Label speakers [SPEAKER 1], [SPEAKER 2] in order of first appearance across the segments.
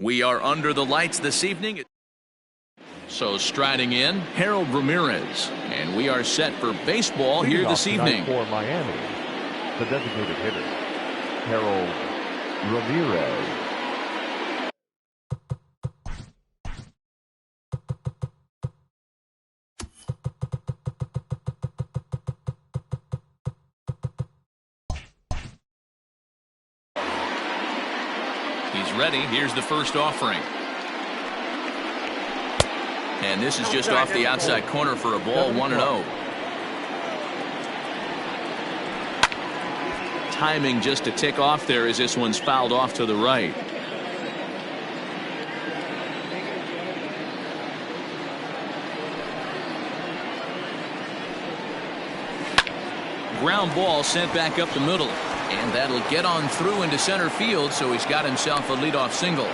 [SPEAKER 1] We are under the lights this evening. So striding in, Harold Ramirez. And we are set for baseball here this evening.
[SPEAKER 2] For Miami, the designated hitter, Harold Ramirez.
[SPEAKER 1] He's ready. Here's the first offering. And this is just off the outside corner for a ball, 1-0. Timing just to tick off there as this one's fouled off to the right. Ground ball sent back up the middle. And that'll get on through into center field, so he's got himself a leadoff single.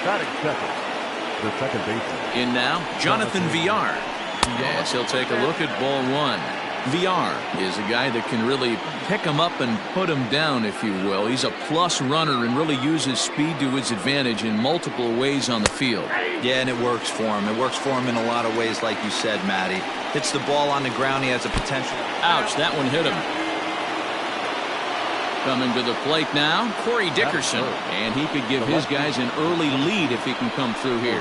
[SPEAKER 2] Batting second, the second baseman.
[SPEAKER 1] In now, Jonathan Villar. Yes, he'll take a look at ball one. Villar is a guy that can really pick him up and put him down, if you will. He's a plus runner and really uses speed to his advantage in multiple ways on the field.
[SPEAKER 3] Yeah, and it works for him. It works for him in a lot of ways, like you said, Matty. Hits the ball on the ground. He has a potential.
[SPEAKER 1] Ouch, that one hit him. Coming to the plate now, Corey Dickerson. And he could give his guys an early lead if he can come through here.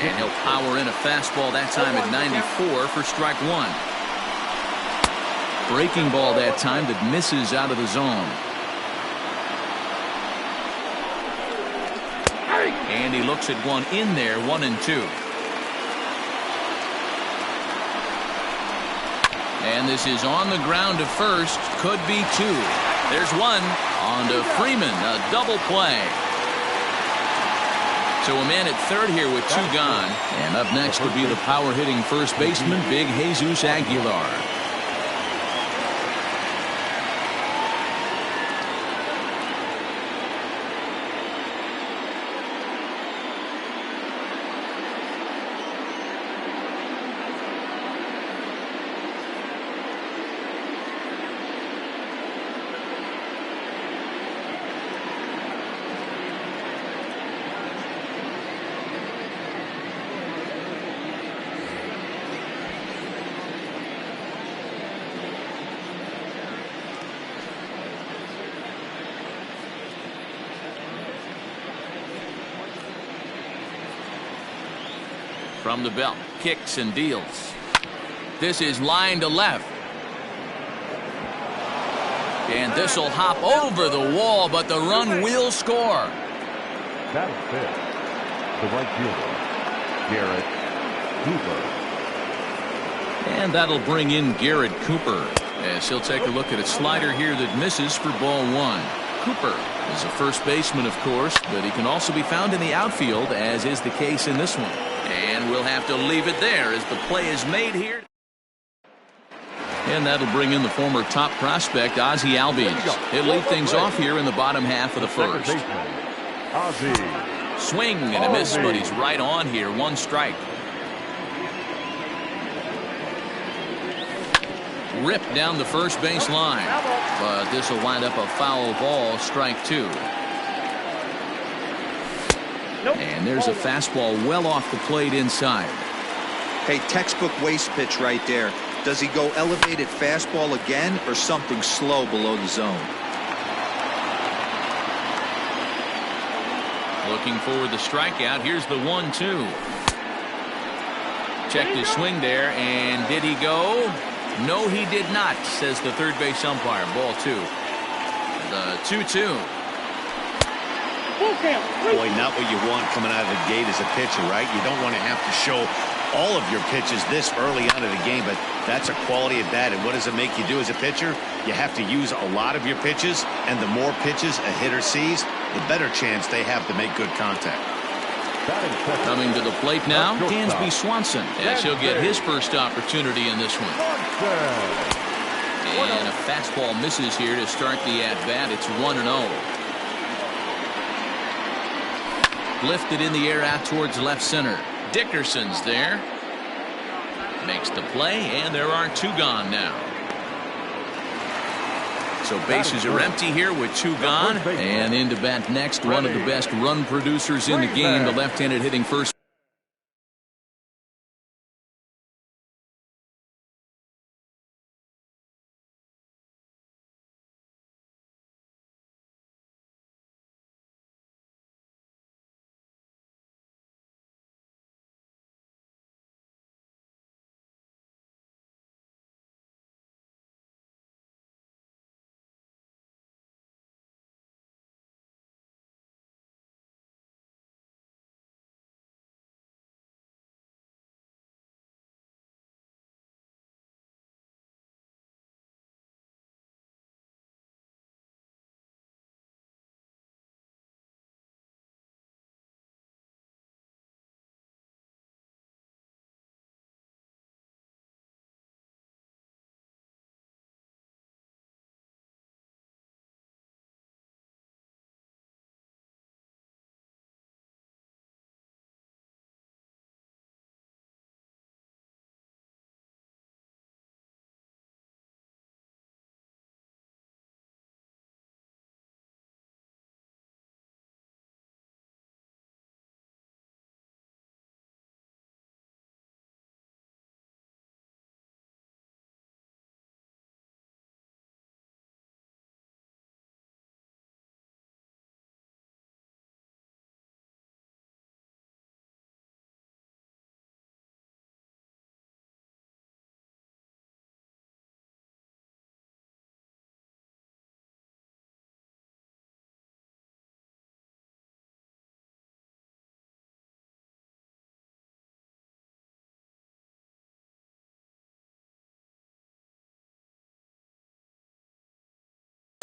[SPEAKER 1] And he'll power in a fastball that time at 94 for strike one. Breaking ball that time that misses out of the zone. And he looks at one in there, 1-2. And this is on the ground to first. Could be two. There's one. On to Freeman. A double play. So a man at third here with two gone. And up next would be the power hitting first baseman, Big Jesus Aguilar. From the belt, kicks and deals. This is line to left. And this will hop over the wall, but the run will score.
[SPEAKER 2] That'll fit. The right fielder, Garrett Cooper.
[SPEAKER 1] And that'll bring in Garrett Cooper as he'll take a look at a slider here that misses for ball one. Cooper is a first baseman, of course, but he can also be found in the outfield, as is the case in this one. And we'll have to leave it there as the play is made here. And that'll bring in the former top prospect, Ozzie Albies. He'll lead things off here in the bottom half of the first. Swing and a miss, but he's right on here. One strike. Ripped down the first base line. But this will wind up a foul ball, strike two. And there's a fastball well off the plate inside.
[SPEAKER 3] Hey, textbook waste pitch right there. Does he go elevated fastball again or something slow below the zone?
[SPEAKER 1] Looking for the strikeout. Here's the 1-2. Checked his swing there, and did he go? No, he did not, says the third base umpire. Ball two. The 2-2.
[SPEAKER 4] Boy, not what you want coming out of the gate as a pitcher, right? You don't want to have to show all of your pitches this early on in the game, but that's a quality at bat. And what does it make you do as a pitcher? You have to use a lot of your pitches, and the more pitches a hitter sees, the better chance they have to make good contact.
[SPEAKER 1] Coming to the plate now, Dansby Swanson, as he'll get his first opportunity in this one. And a fastball misses here to start the at-bat. It's 1-0. Lifted in the air out towards left center. Dickerson's there. Makes the play, and there are two gone now. So bases are empty here with 2 gone. And into bat next, one of the best run producers in the game, the left-handed hitting first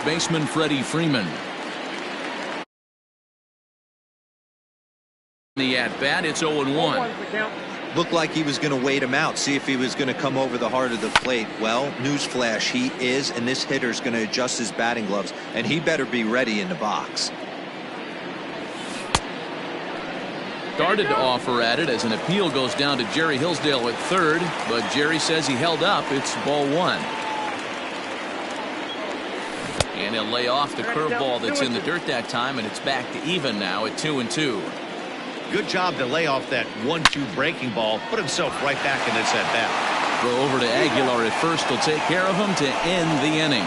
[SPEAKER 1] baseman Freddie Freeman. The at-bat, it's 0-1.
[SPEAKER 3] Looked like he was going to wait him out, see if he was going to come over the heart of the plate. Well, newsflash, he is, and this hitter's going to adjust his batting gloves, and he better be ready in the box.
[SPEAKER 1] Started to offer at it as an appeal goes down to Jerry Hillsdale at third, but Jerry says he held up. It's ball 1. And he'll lay off the curveball that's in the dirt that time, and it's back to even now at 2-2.
[SPEAKER 4] Good job to lay off that 1-2 breaking ball. Put himself right back in this at bat.
[SPEAKER 1] Throw over to Aguilar at first. He'll take care of him to end the inning.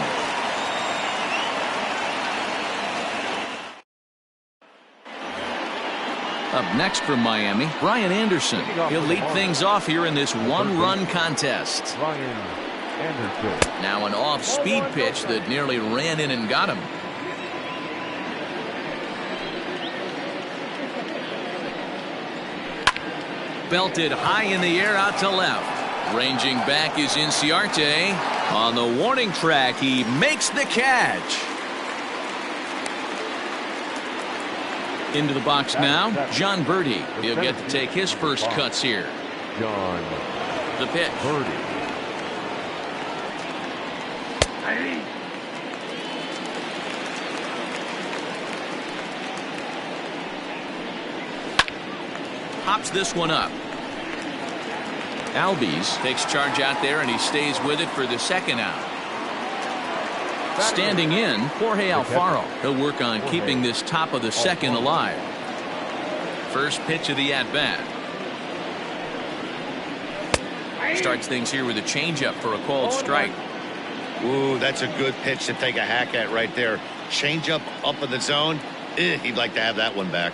[SPEAKER 1] Up next from Miami, Brian Anderson. He'll lead things off here in this 1-run contest. Now an off-speed pitch that nearly ran in and got him. Belted high in the air out to left. Ranging back is Inciarte. On the warning track, he makes the catch. Into the box now, John Birdie. He'll get to take his first cuts here. The pitch. Hops this one up. Albies takes charge out there, and he stays with it for the second out. Standing in, Jorge Alfaro. He'll work on keeping this top of the second alive. First pitch of the at-bat. Starts things here with a changeup for a called strike.
[SPEAKER 4] Ooh, that's a good pitch to take a hack at right there. Changeup up in the zone. He'd like to have that one back.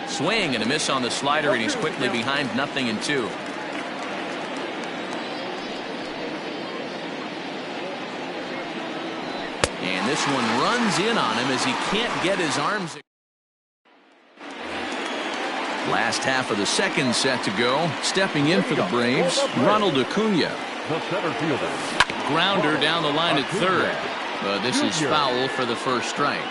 [SPEAKER 1] Swing and a miss on the slider, and he's quickly behind 0-2. And this one runs in on him as he can't get his arms. Last half of the second set to go. Stepping in for the Braves, Ronald Acuna.
[SPEAKER 2] The center fielder.
[SPEAKER 1] Grounder down the line at third. But this is foul for the first strike.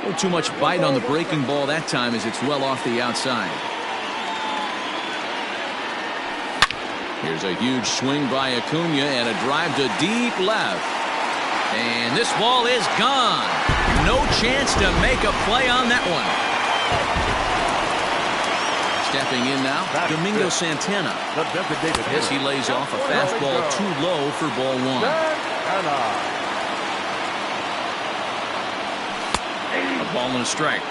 [SPEAKER 1] Oh, too much bite on the breaking ball that time as it's well off the outside. Here's a huge swing by Acuna and a drive to deep left. And this ball is gone. No chance to make a play on that one. Stepping in now, Domingo Santana.
[SPEAKER 2] The designated
[SPEAKER 1] As he lays off a fastball too low for ball one. A ball and a strike.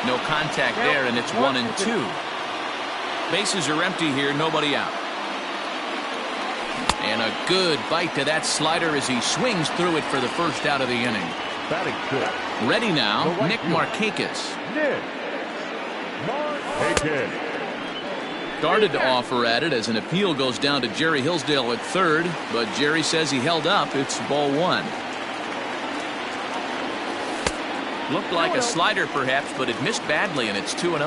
[SPEAKER 1] No contact there, and it's 1-2. Bases are empty here, nobody out. And a good bite to that slider as he swings through it for the first out of the inning.
[SPEAKER 2] Batting good.
[SPEAKER 1] Ready now, Nick Markakis.
[SPEAKER 2] Nick Markakis.
[SPEAKER 1] Started to offer at it as an appeal goes down to Jerry Hillsdale at third, but Jerry says he held up. It's ball one. Looked like a slider perhaps, but it missed badly, and it's 2-0.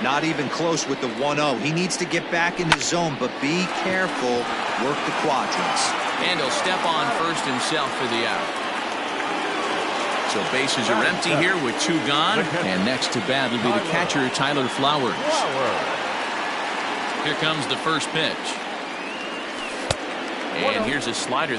[SPEAKER 3] Not even close with the 1-0. He needs to get back in the zone, but be careful. Work the quadrants.
[SPEAKER 1] And he'll step on first himself for the out. So bases are empty here with two gone. And next to bat will be the catcher, Tyler Flowers. Here comes the first pitch. And here's a slider.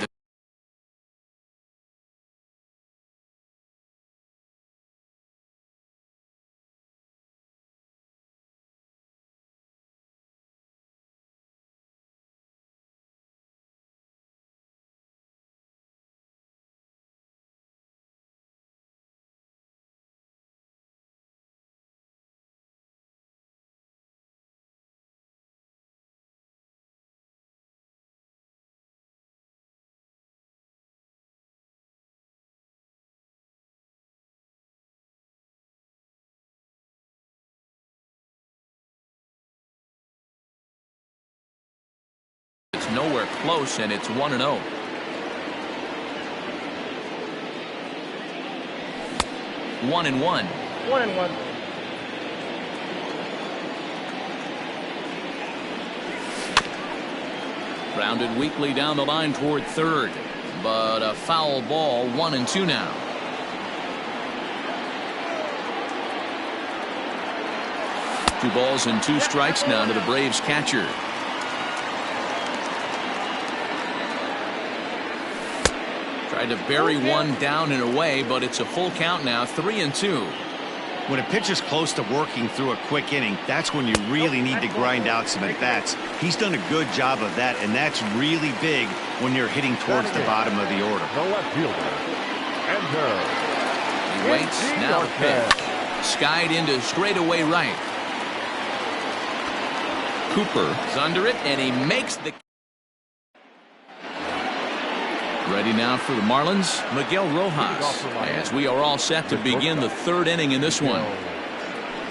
[SPEAKER 1] It's nowhere close, and it's 1-0. One and one. Grounded weakly down the line toward third, but a foul ball. 1-2 now. Two balls and two strikes now to the Braves catcher. Tried to bury one down and away, but it's a full count now. 3-2.
[SPEAKER 4] When a pitcher's close to working through a quick inning, that's when you really need to grind out some at-bats. He's done a good job of that, and that's really big when you're hitting towards the bottom of the order.
[SPEAKER 2] The left fielder. Enter.
[SPEAKER 1] He waits, now the pitch. Skied into straightaway right. Cooper is under it, and he makes the... Ready now for the Marlins, Miguel Rojas, as we are all set to begin the third inning in this one.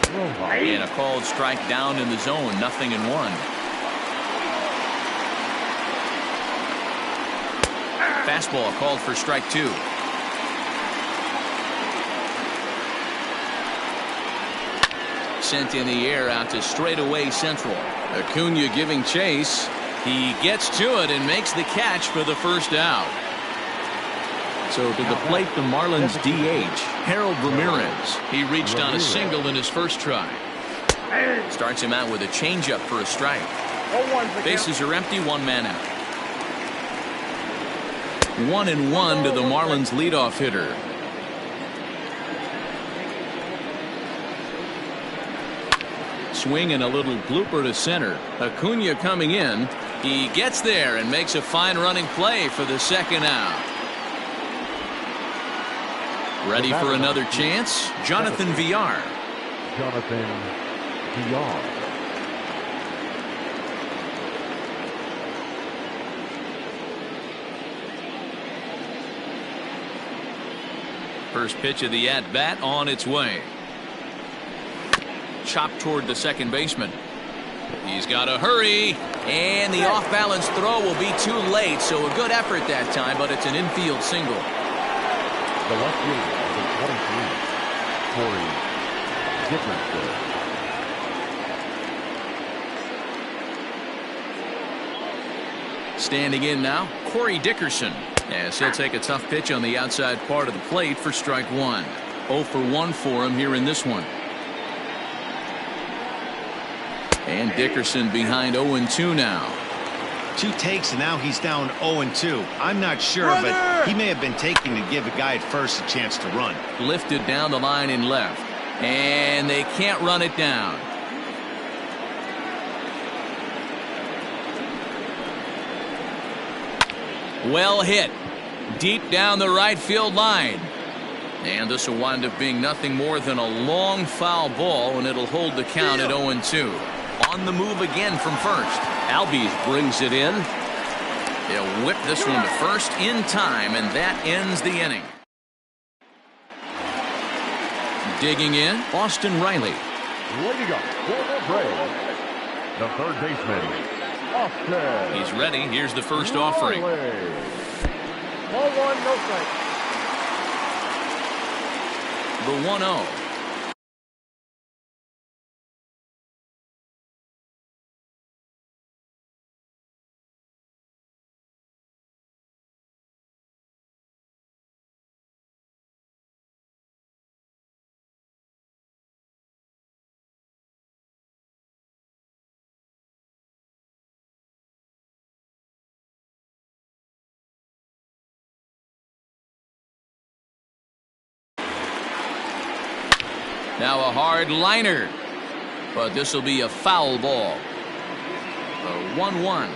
[SPEAKER 1] And a called strike down in the zone, 0-1. Fastball called for strike two. Sent in the air out to straightaway central. Acuna giving chase. He gets to it and makes the catch for the first out. So to the plate, the Marlins DH, Harold Ramirez. He reached on a single in his first try. Starts him out with a changeup for a strike. Bases are empty, one man out. 1-1 to the Marlins leadoff hitter. Swing and a little blooper to center. Acuna coming in. He gets there and makes a fine running play for the second out. Ready for another chance? Jonathan Villar. First pitch of the at-bat on its way. Chopped toward the second baseman. He's got to hurry, and the off-balance throw will be too late, so a good effort that time, but it's an infield single.
[SPEAKER 2] The left fielder, number 23, Corey Dickerson.
[SPEAKER 1] Standing in now, Corey Dickerson, as he'll take a tough pitch on the outside part of the plate for strike one. 0 for 1 for him here in this one. And Dickerson behind 0-2 now.
[SPEAKER 4] 2 takes, and now he's down 0-2. I'm not sure, but he may have been taking to give a guy at first a chance to run.
[SPEAKER 1] Lifted down the line in left. And they can't run it down. Well hit. Deep down the right field line. And this will wind up being nothing more than a long foul ball, and it'll hold the count at 0-2. On the move again from first. Albies brings it in. They'll whip this one to first in time, and that ends the inning. Digging in, Austin Riley.
[SPEAKER 2] Leading up for the Braves, the third baseman, Austin.
[SPEAKER 1] He's ready. Here's the first offering.
[SPEAKER 2] Ball 1, no strike.
[SPEAKER 1] The 1-0. Now a hard liner, but this will be a foul ball. A 1-1.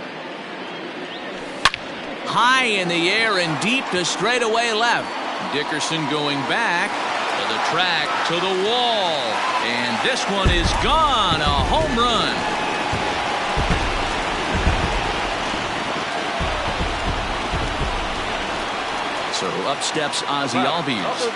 [SPEAKER 1] High in the air and deep to straightaway left. Dickerson going back to the track, to the wall, and this one is gone. A home run. So up steps Ozzie Albies.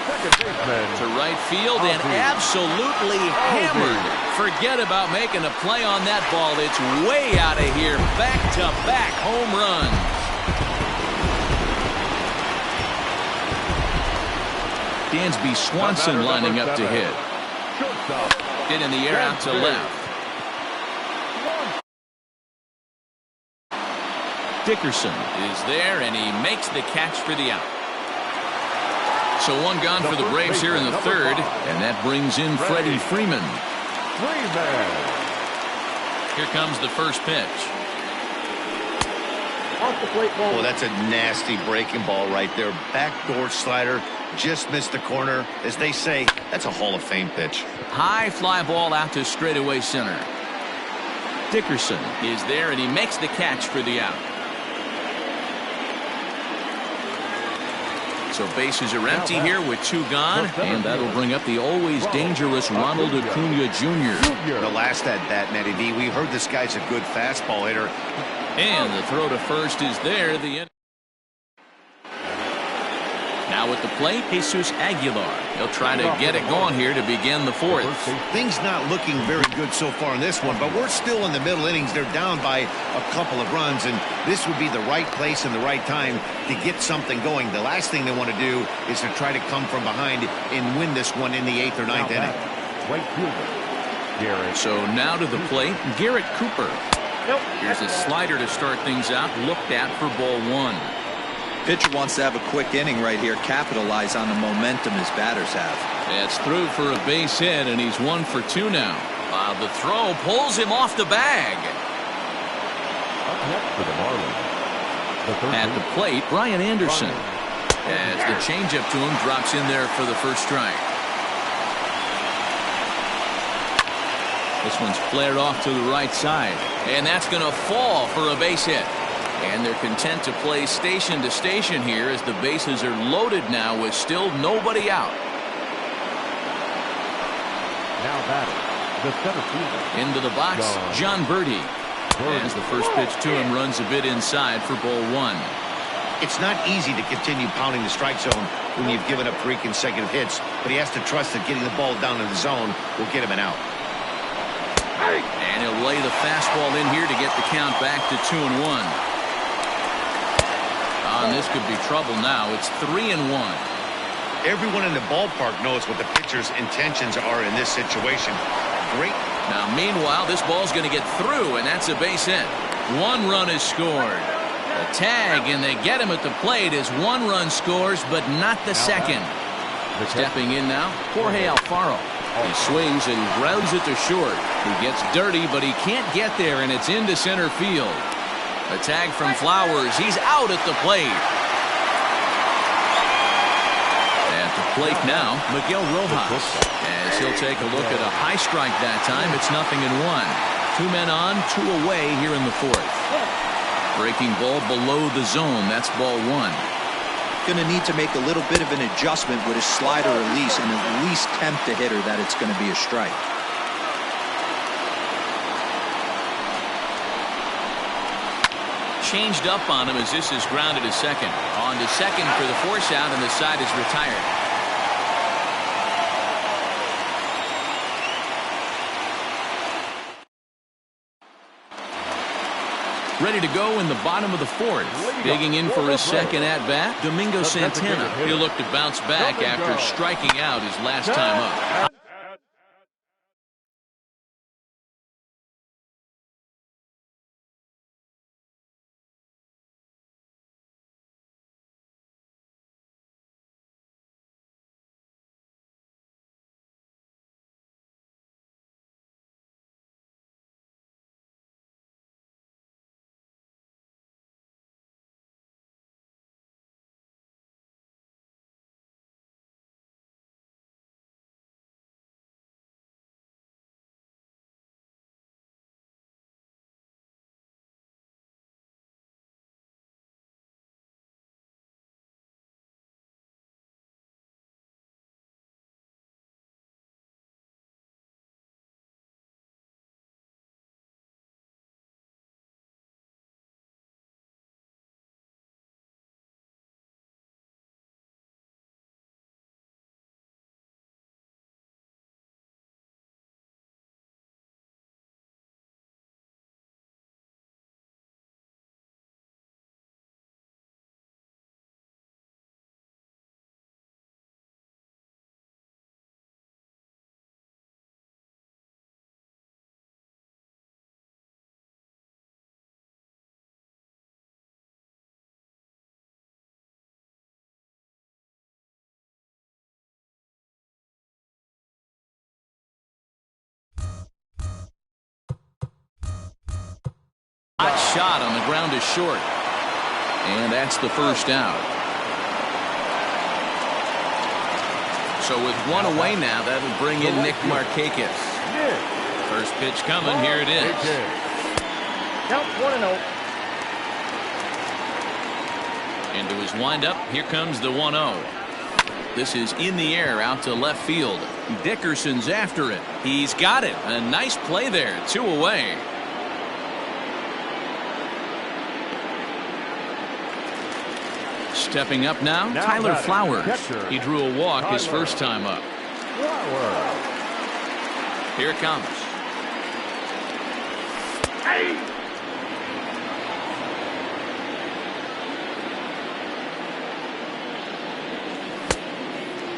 [SPEAKER 1] To right field and absolutely hammered. Forget about making a play on that ball. It's way out of here. Back-to-back home runs. Dansby Swanson lining up to hit. Hit in the air out to left. Dickerson is there, and he makes the catch for the out. So one gone for the Braves here in the third, and that brings in Freddie Freeman. Here comes the first pitch.
[SPEAKER 4] Oh, that's a nasty breaking ball right there. Backdoor slider, just missed the corner. As they say, that's a Hall of Fame pitch.
[SPEAKER 1] High fly ball out to straightaway center. Dickerson is there, and he makes the catch for the out. So bases are empty here with 2 gone, and that'll bring up the always dangerous Ronald Acuna Jr.
[SPEAKER 4] The last at bat, Matty D, we heard this guy's a good fastball hitter.
[SPEAKER 1] And the throw to first is there. Now at the plate, Jesus Aguilar. He'll try to get it going here to begin the fourth.
[SPEAKER 4] Things not looking very good so far in this one, but we're still in the middle innings. They're down by a couple of runs, and this would be the right place and the right time to get something going. The last thing they want to do is to try to come from behind and win this one in the 8th or 9th inning.
[SPEAKER 2] Right fielder, Garrett.
[SPEAKER 1] So now to the plate, Garrett Cooper. Here's a slider to start things out, looked at for ball 1.
[SPEAKER 3] Pitcher wants to have a quick inning right here, capitalize on the momentum his batters have.
[SPEAKER 1] It's through for a base hit, and he's 1 for 2 now. The throw pulls him off the bag.
[SPEAKER 2] Up next for the Marlins,
[SPEAKER 1] At the plate, Brian Anderson. As the changeup to him drops in there for the first strike. This one's flared off to the right side, and that's going to fall for a base hit. And they're content to play station to station here as the bases are loaded now with still nobody out.
[SPEAKER 2] Now batting, the center fielder.
[SPEAKER 1] Into the box, John Birdie. As the first pitch to him runs a bit inside for ball 1.
[SPEAKER 4] It's not easy to continue pounding the strike zone when you've given up 3 consecutive hits, but he has to trust that getting the ball down in the zone will get him an out.
[SPEAKER 1] And he'll lay the fastball in here to get the count back to 2-1. And this could be trouble now. It's 3-1.
[SPEAKER 4] Everyone in the ballpark knows what the pitcher's intentions are in this situation. Great.
[SPEAKER 1] Now, meanwhile, this ball's going to get through, and that's a base hit. 1 run is scored. A tag, and they get him at the plate as 1 run scores, but not the second. Stepping in now, Jorge Alfaro. He swings and grounds it to short. He gets dirty, but he can't get there, and it's into center field. A tag from Flowers. He's out at the plate. At the plate now, Miguel Rojas. As he'll take a look at a high strike that time. It's 0-1. 2 men on, 2 away here in the 4th. Breaking ball below the zone. That's ball 1.
[SPEAKER 3] Going to need to make a little bit of an adjustment with his slider release and at least tempt the hitter that it's going to be a strike.
[SPEAKER 1] Changed up on him as this is grounded to second. On to second for the force out, and the side is retired. Ready to go in the bottom of the 4th. Digging in for his second at-bat, Domingo Santana. He'll look to bounce back after striking out his last time up. Hot shot on the ground is short. And that's the first out. So with 1 away now, that'll bring in Nick Markakis. First pitch coming. Here it is.
[SPEAKER 2] Count 1-0.
[SPEAKER 1] Into his windup. Here comes the 1-0. This is in the air out to left field. Dickerson's after it. He's got it. A nice play there. 2 away. Stepping up now, Tyler Flowers. He drew a walk his first time up. Here it comes.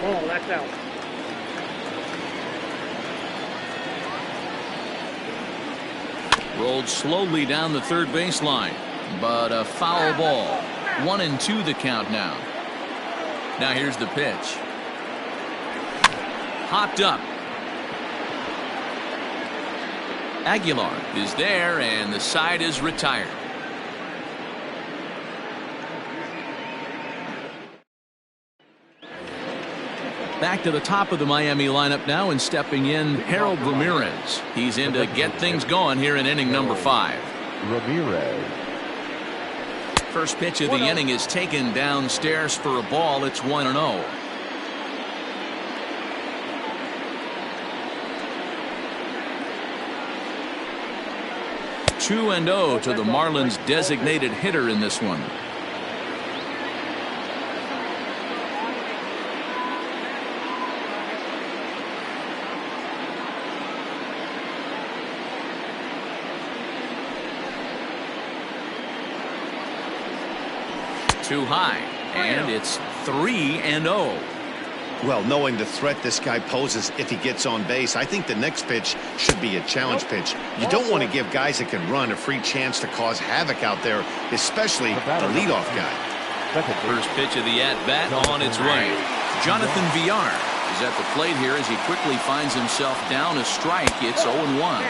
[SPEAKER 2] Oh, that's out.
[SPEAKER 1] Rolled slowly down the third baseline, but a foul ball. 1-2 the count now. Now here's the pitch. Hopped up. Aguilar is there, and the side is retired. Back to the top of the Miami lineup now, and stepping in, Harold Ramirez. He's in to get things going here in inning number 5.
[SPEAKER 2] Ramirez.
[SPEAKER 1] First pitch of the inning is taken downstairs for a ball. It's 1-0. Two and 0 to the Marlins' designated hitter in this one. Too high, and it's 3-0.
[SPEAKER 4] Well, knowing the threat this guy poses if he gets on base, I think the next pitch should be a challenge pitch. You don't want to give guys that can run a free chance to cause havoc out there, especially the leadoff guy.
[SPEAKER 1] First pitch of the at-bat on its way. Jonathan Villar is at the plate here as he quickly finds himself down a strike. It's 0-1.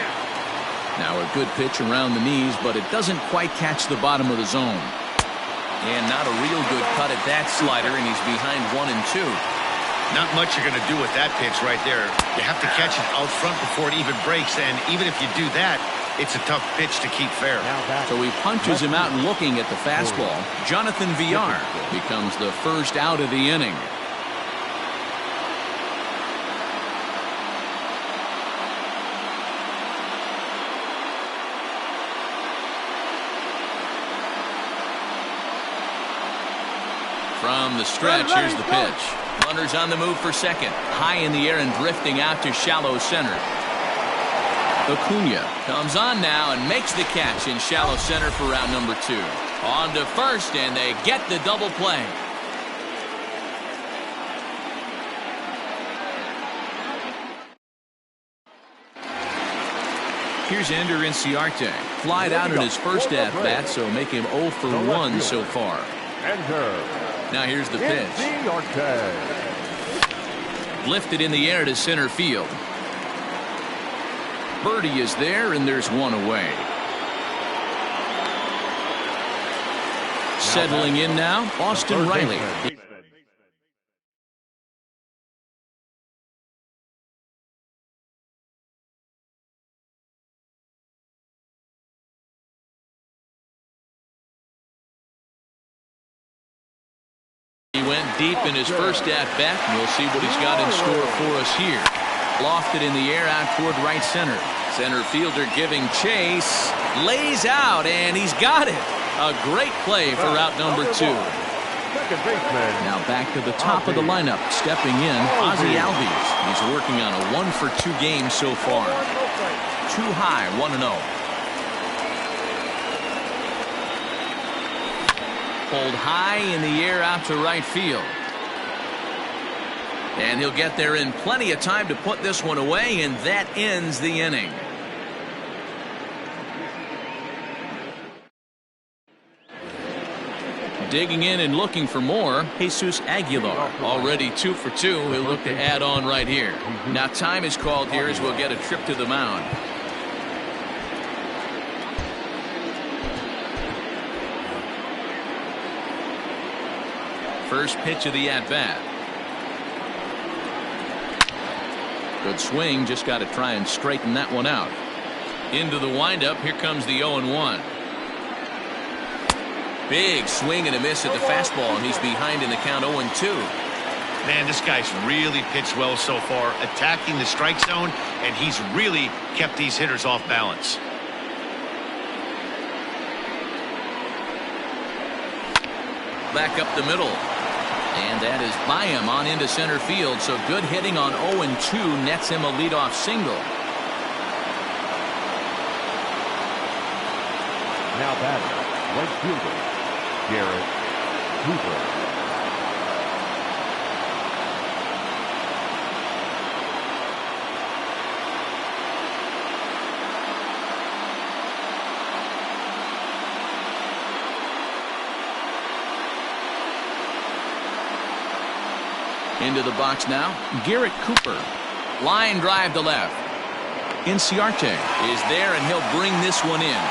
[SPEAKER 1] Now a good pitch around the knees, but it doesn't quite catch the bottom of the zone. And not a real good cut at that slider, and he's behind 1-2.
[SPEAKER 4] Not much you're going to do with that pitch right there. You have to catch it out front before it even breaks, and even if you do that, it's a tough pitch to keep fair.
[SPEAKER 1] So he punches him out and looking at the fastball. Jonathan Villar becomes the first out of the inning. From the stretch, here's the pitch. Runners on the move for second. High in the air and drifting out to shallow center. Acuna comes on now and makes the catch in shallow center for round number 2. On to first, and they get the double play. Here's Ender Inciarte. Flied out in his first at-bat, so make him 0 for 1 so far. Now here's the pitch. Lifted in the air to center field. Birdie is there, and there's one away. Settling in now, Austin Riley. He went deep in his first at-bat, and we'll see what he's got in store for us here. Lofted in the air out toward right center. Center fielder giving chase. Lays out, and he's got it. A great play for out number 2. Now back to the top of the lineup. Stepping in, Ozzie Albies. He's working on a 1 for 2 game so far. Too high, 1-0. Pulled high in the air out to right field. And he'll get there in plenty of time to put this one away, and that ends the inning. Digging in and looking for more, Jesus Aguilar. Already 2 for 2. He'll look to add on right here. Now time is called here as we'll get a trip to the mound. First pitch of the at-bat. Good swing, just got to try and straighten that one out. Into the windup, here comes the 0-1. Big swing and a miss at the fastball, and he's behind in the count 0-2.
[SPEAKER 4] Man, this guy's really pitched well so far, attacking the strike zone, and he's really kept these hitters off balance.
[SPEAKER 1] Back up the middle. And that is by him on into center field. So good hitting on 0-2 nets him a leadoff single.
[SPEAKER 2] Now batting, right fielder, Garrett Cooper.
[SPEAKER 1] Into the box now, Garrett Cooper. Line drive to left. Inciarte is there, and he'll bring this one in.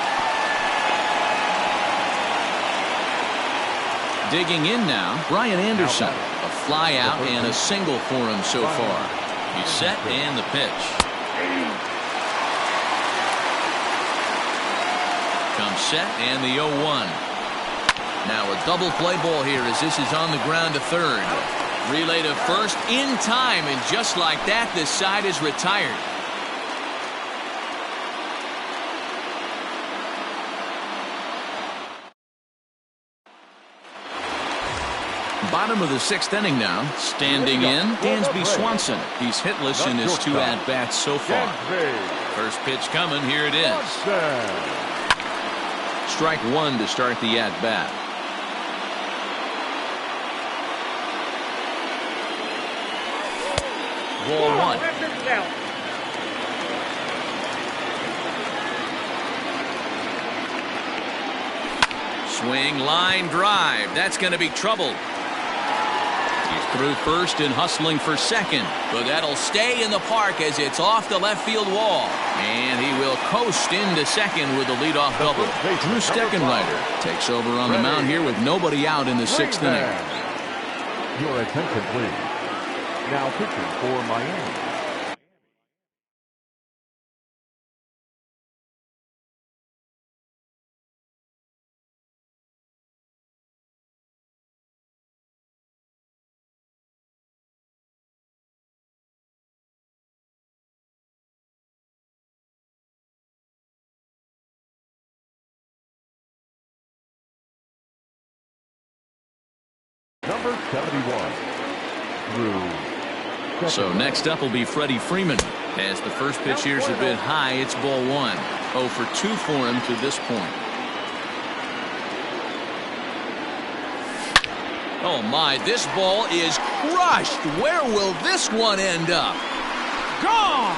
[SPEAKER 1] Digging in now, Brian Anderson. A fly out and a single for him so far. He's set, and the pitch. Comes set, and the 0-1. Now a double play ball here as this is on the ground to third. Relay to first in time, and just like that, this side is retired. Bottom of the 6th inning now. Standing in, Dansby Swanson. He's hitless in his 2 at-bats so far. First pitch coming, here it is. Strike 1 to start the at-bat. Ball 1. Swing, line drive. That's going to be trouble. He's through first and hustling for second, but that'll stay in the park as it's off the left field wall. And he will coast into second with a leadoff double. Drew Steckenrider takes over on the mound here with nobody out in the sixth inning.
[SPEAKER 2] Your attention, please. Now pitching for Miami. Number 71, Drew.
[SPEAKER 1] So next up will be Freddie Freeman. As the first pitch here's a bit high, it's ball one. 0 for 2 for him to this point. Oh my, this ball is crushed. Where will this one end up? Gone!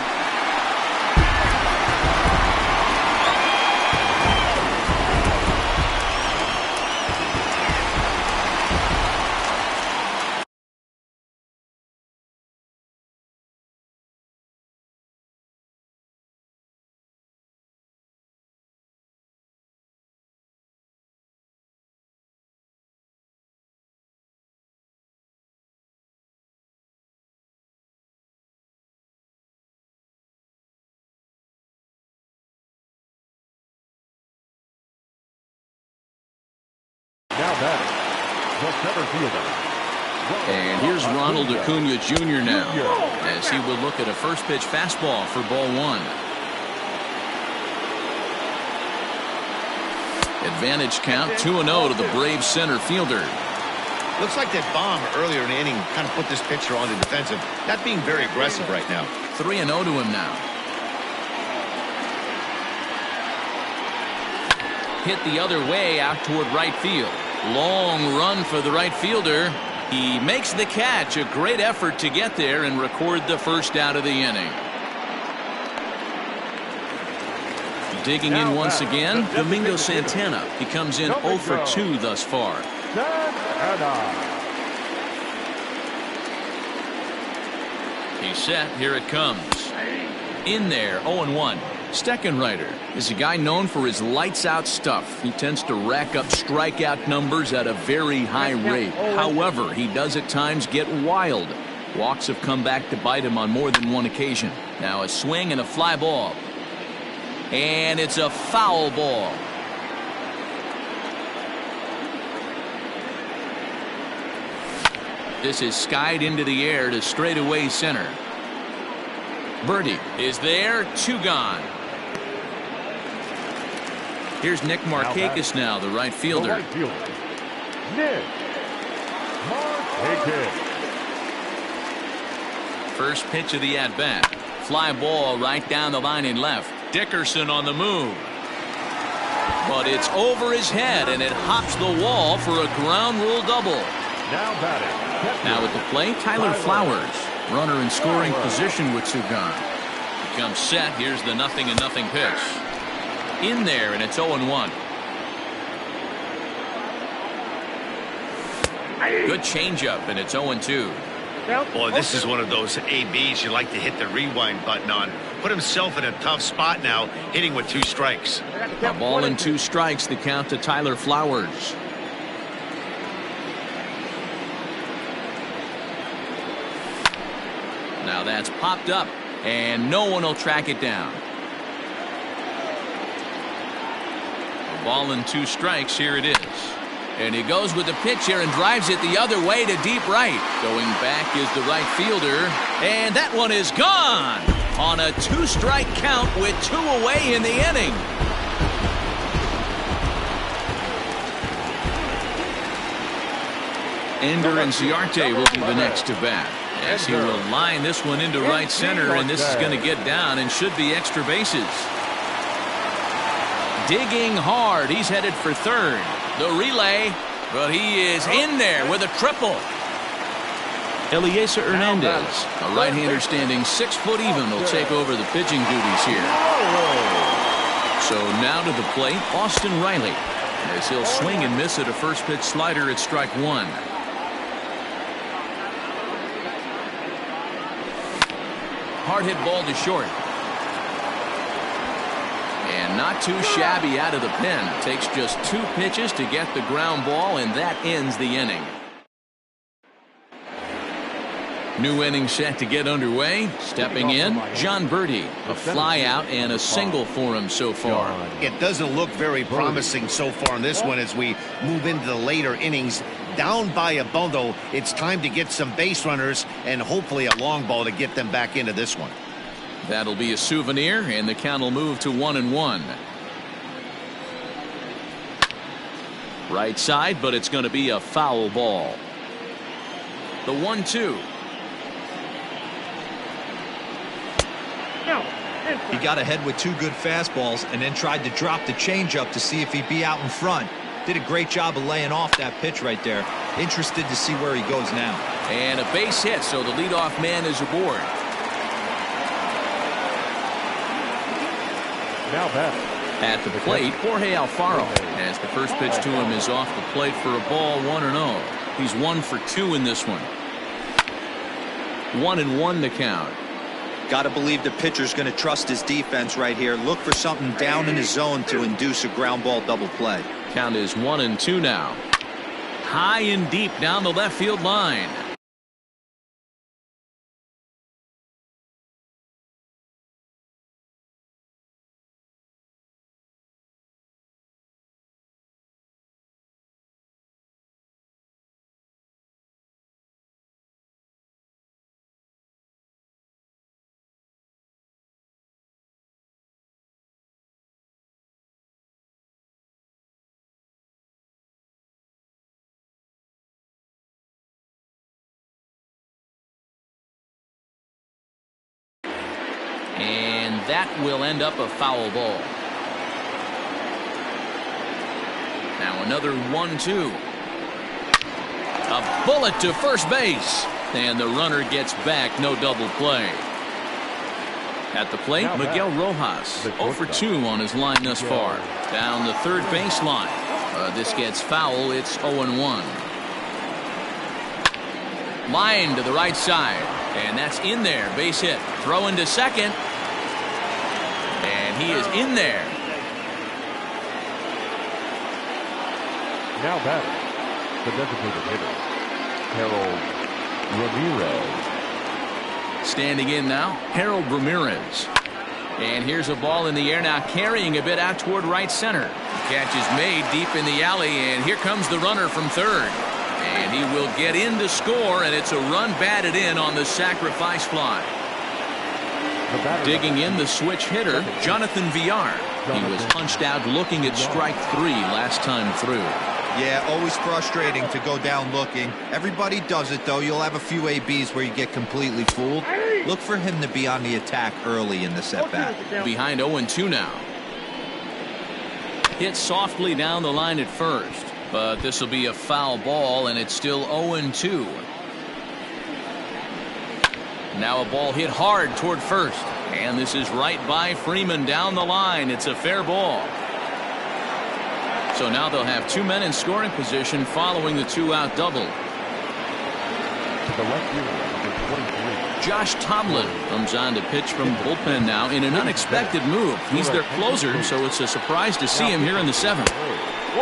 [SPEAKER 2] Now batting, the center fielder.
[SPEAKER 1] And here's Ronald Acuna Jr. now, as he will look at a first pitch fastball for ball one. Advantage count 2-0 to the Braves center fielder.
[SPEAKER 4] Looks like that bomb earlier in the inning kind of put this pitcher on the defensive. Not being very aggressive right now.
[SPEAKER 1] 3-0 to him now. Hit the other way out toward right field. Long run for the right fielder. He makes the catch. A great effort to get there and record the first out of the inning. Digging in once again, Domingo Santana. He comes in 0 for 2 thus far. He's set. Here it comes. In there, 0-1. Steckenrider is a guy known for his lights-out stuff. He tends to rack up strikeout numbers at a very high rate. However, he does at times get wild. Walks have come back to bite him on more than one occasion. Now a swing and a fly ball. And it's a foul ball. This is skied into the air to straightaway center. Birdie is there, 2 gone. Here's Nick Markakis now, the right fielder.
[SPEAKER 2] Nick Markakis.
[SPEAKER 1] First pitch of the at-bat. Fly ball right down the line in left. Dickerson on the move. But it's over his head, and it hops the wall for a ground rule double.
[SPEAKER 2] Now batting.
[SPEAKER 1] Now at the plate, Tyler Flowers. Runner in scoring position with 2 gone. He comes set. Here's the 0-0 pitch. In there, and it's 0-1. Good changeup, and it's 0-2.
[SPEAKER 4] Boy, this is one of those ABs you like to hit the rewind button on. Put himself in a tough spot now, hitting with 2 strikes.
[SPEAKER 1] A ball and 2 strikes, the count to Tyler Flowers. Now that's popped up, and no one will track it down. A ball and 2 strikes, here it is. And he goes with the pitch here and drives it the other way to deep right. Going back is the right fielder, and that one is gone on a 2-strike count with 2 away in the inning. Ender Inciarte will be the next to bat, as he will line this one into right center, and this is going to get down and should be extra bases. Digging hard. He's headed for third. The relay, but he is in there with a triple. Eliezer Hernandez, a right-hander standing 6 foot even, will take over the pitching duties here. So now to the plate, Austin Riley, as he'll swing and miss at a first pitch slider at strike 1. Hard hit ball to short. And not too shabby out of the pen. Takes just 2 pitches to get the ground ball, and that ends the inning. New inning set to get underway. Stepping in, John Birdie. A fly out and a single for him so far.
[SPEAKER 4] It doesn't look very promising so far in this one as we move into the later innings. Down by a bundle, it's time to get some base runners and hopefully a long ball to get them back into this one.
[SPEAKER 1] That'll be a souvenir, and the count will move to 1-1. Right side, but it's going to be a foul ball. The 1-2.
[SPEAKER 3] He got ahead with 2 good fastballs and then tried to drop the changeup to see if he'd be out in front. Did a great job of laying off that pitch right there. Interested to see where he goes now.
[SPEAKER 1] And a base hit, so the leadoff man is aboard.
[SPEAKER 2] Now back.
[SPEAKER 1] At the plate, Jorge Alfaro, as the first pitch to him is off the plate for a ball, 1-0. He's 1 for 2 in this one. 1-1 the count.
[SPEAKER 3] Got to believe the pitcher's going to trust his defense right here. Look for something down in his zone to induce a ground ball double play.
[SPEAKER 1] Count is 1-2 now. High and deep down the left field line. And that will end up a foul ball. Now another 1-2. A bullet to first base. And the runner gets back. No double play. At the plate, Miguel Rojas. 0 for 2 on his line thus far. Down the third baseline. This gets foul. It's 0-1. Line to the right side. And that's in there. Base hit. Throw into second. And he is in there.
[SPEAKER 2] Now batting, the designated hitter, Harold Ramirez.
[SPEAKER 1] Standing in now, Harold Ramirez. And here's a ball in the air now, carrying a bit out toward right center. Catch is made deep in the alley, and here comes the runner from third. And he will get in to score, and it's a run batted in on the sacrifice fly. Digging in, the switch hitter, Jonathan Villar. He was punched out looking at strike 3 last time through.
[SPEAKER 3] Yeah, always frustrating to go down looking. Everybody does it, though. You'll have a few ABs where you get completely fooled. Look for him to be on the attack early in the at-bat.
[SPEAKER 1] Behind 0-2 now. Hit softly down the line at first. But this will be a foul ball, and it's still 0-2. Now a ball hit hard toward first. And this is right by Freeman down the line. It's a fair ball. So now they'll have 2 men in scoring position following the 2-out double.
[SPEAKER 2] To the left fielder, number 23.
[SPEAKER 1] Josh Tomlin comes on to pitch from the bullpen now in an unexpected move. He's their closer, so it's a surprise to see him here in the 7th.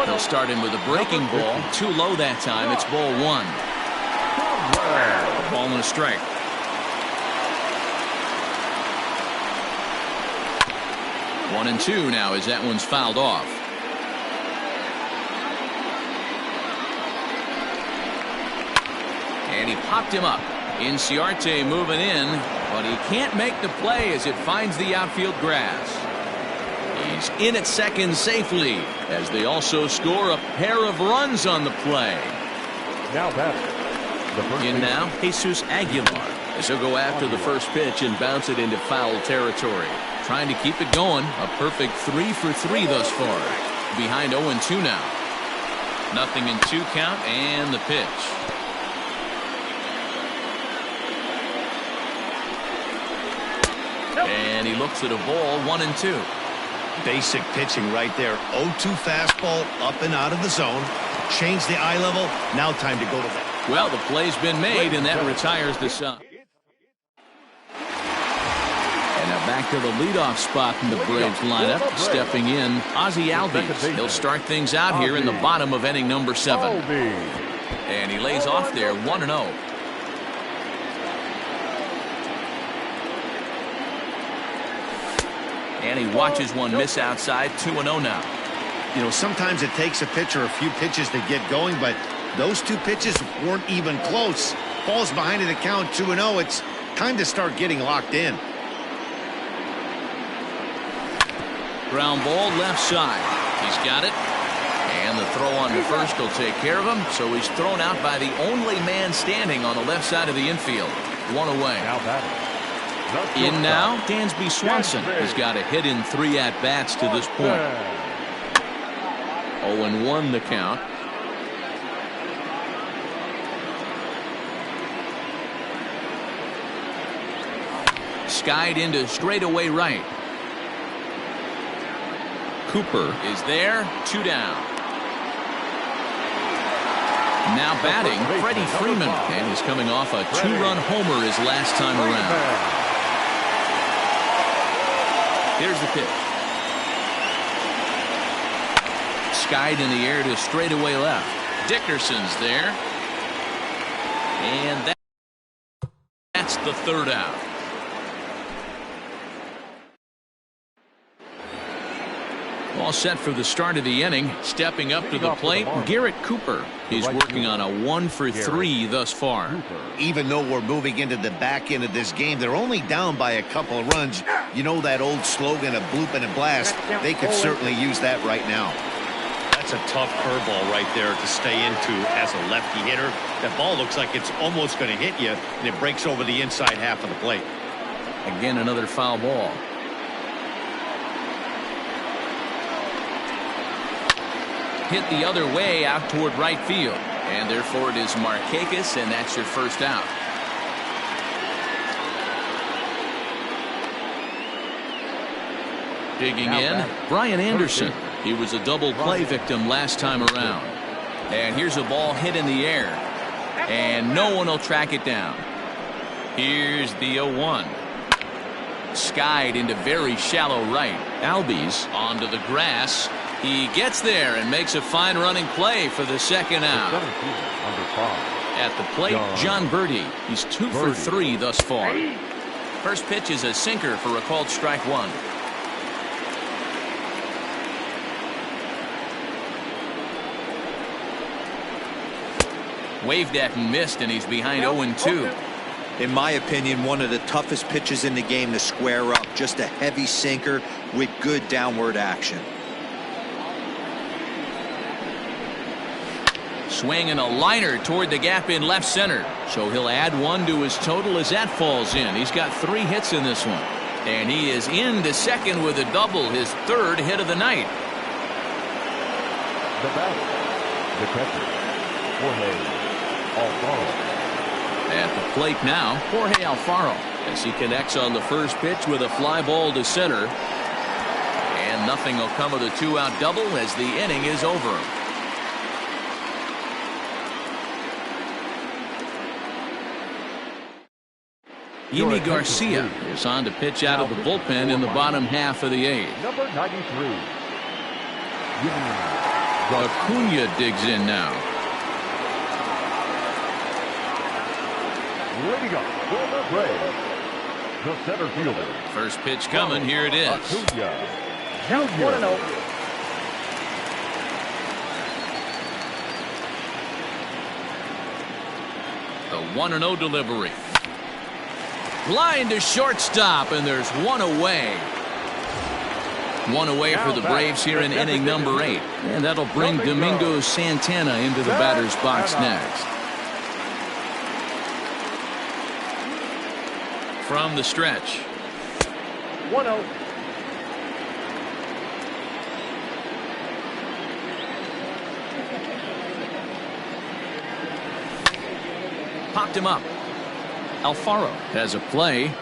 [SPEAKER 1] They'll start him with a breaking ball. Too low that time. It's ball 1. A ball and a strike. 1-2 now as that one's fouled off. And he popped him up. Inciarte moving in, but he can't make the play as it finds the outfield grass. He's in at second safely as they also score a pair of runs on the play.
[SPEAKER 2] Now batting, the first
[SPEAKER 1] in now, Jesus Aguilar as he'll go after the first pitch and bounce it into foul territory. Trying to keep it going. A perfect 3 for 3 thus far. Behind 0-2 now. 0-2 count and the pitch. And he looks at a ball, 1-2.
[SPEAKER 4] Basic pitching right there. 0-2 fastball up and out of the zone. Change the eye level. Now time to go to that.
[SPEAKER 1] Well, the play's been made, and that retires the side. Back to the leadoff spot in the Braves lineup. Stepping in, Ozzie Albies. He'll start things out here in the bottom of inning number 7. And he lays off there 1-0. And he watches one miss outside. 2-0 now.
[SPEAKER 4] You know, sometimes it takes a pitcher a few pitches to get going, but those 2 pitches weren't even close. Falls behind in the count 2-0. It's time to start getting locked in.
[SPEAKER 1] Ground ball left side. He's got it. And the throw on to first will take care of him. So he's thrown out by the only man standing on the left side of the infield. 1 away. In now, Dansby Swanson. He's got a hit in 3 at-bats to this point. 0-1 the count. Skied into straightaway right. Cooper is there. 2 down. Now batting, Freddie Freeman. And he's coming off a 2-run homer his last time around. Here's the pitch. Skied in the air to straightaway left. Dickerson's there. And that's the 3rd out. All set for the start of the inning. Stepping up to the plate, Garrett Cooper. He's working on a 1-for-3 thus far.
[SPEAKER 4] Even though we're moving into the back end of this game, they're only down by a couple of runs. You know that old slogan, a bloop and a blast. They could certainly use that right now. That's a tough curveball right there to stay into as a lefty hitter. That ball looks like it's almost going to hit you, and it breaks over the inside half of the plate.
[SPEAKER 1] Again, another foul ball. Hit the other way out toward right field. And therefore it is Markakis, and that's your first out. Digging in, Brian Anderson. He was a double play victim last time around. And here's a ball hit in the air. And no one will track it down. Here's the 0-1. Skied into very shallow right. Albies onto the grass. He gets there and makes a fine running play for the 2nd out. At the plate, John Birdie. He's 2 for 3 thus far. First pitch is a sinker for a called strike 1. Waved at and missed, and he's behind 0-2.
[SPEAKER 3] In my opinion, one of the toughest pitches in the game to square up. Just a heavy sinker with good downward action.
[SPEAKER 1] Swinging a liner toward the gap in left center. So he'll add 1 to his total as that falls in. He's got 3 hits in this one. And he is into second with a double, his 3rd hit of the night.
[SPEAKER 2] The batter, the catcher, Jorge Alfaro.
[SPEAKER 1] At the plate now, Jorge Alfaro, as he connects on the first pitch with a fly ball to center. And nothing will come of the 2-out double as the inning is over. Yimi Garcia is on to pitch out of the bullpen in the bottom half of the 8th.
[SPEAKER 2] Number 93.
[SPEAKER 1] Acuna digs in now.
[SPEAKER 2] Leading up for the Braves, the center fielder.
[SPEAKER 1] First pitch coming. Here it is.
[SPEAKER 2] Acuna.
[SPEAKER 5] 1-0.
[SPEAKER 1] The 1-0 delivery. Line to shortstop, and there's 1 away. 1 away for the Braves here in inning number 8. And that'll bring Domingo Santana into the batter's box next. From the stretch.
[SPEAKER 5] 1-0.
[SPEAKER 1] Popped him up. Alfaro has a play.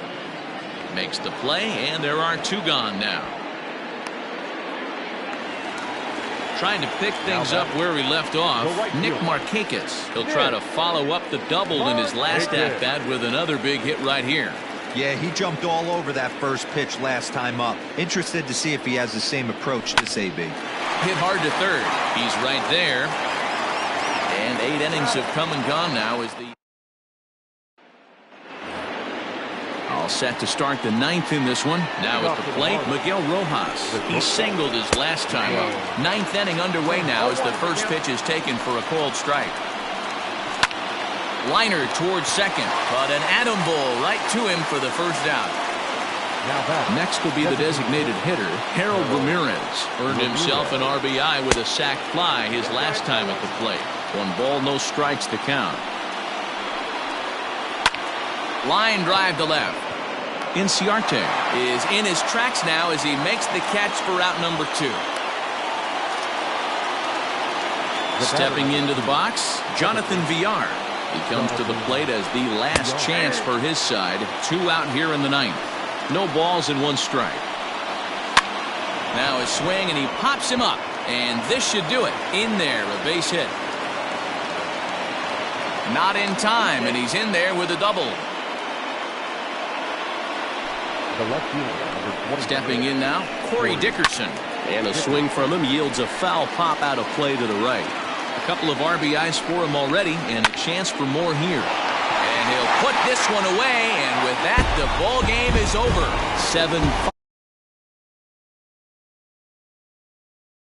[SPEAKER 1] Makes the play, and there are 2 gone now. Trying to pick things up where we left off. Nick Markakis. He'll try to follow up the double in his last at-bat with another big hit right here.
[SPEAKER 3] Yeah, he jumped all over that first pitch last time up. Interested to see if he has the same approach this AB.
[SPEAKER 1] Hit hard to third. He's right there. And 8 innings have come and gone now as the all set to start the 9th in this one. Now at the plate, Miguel Rojas. He singled his last time up. 9th inning underway now as the first pitch is taken for a called strike. Liner towards second, but an atom ball right to him for the first out. Next will be the designated hitter, Harold Ramirez. Earned himself an RBI with a sac fly his last time at the plate. 1 ball, no strikes to count. Line drive to left. Inciarte is in his tracks now as he makes the catch for out number 2. Stepping into the box, Jonathan Villar. He comes to the plate as the last chance for his side. 2 out here in the 9th. No balls and 1 strike. Now a swing and he pops him up. And this should do it. In there, a base hit. Not in time, and he's in there with a double. Stepping in now, Corey Dickerson. And a swing from him yields a foul pop out of play to the right. A couple of RBIs for him already, and a chance for more here. And he'll put this one away, and with that, the ball game is over. 7-5.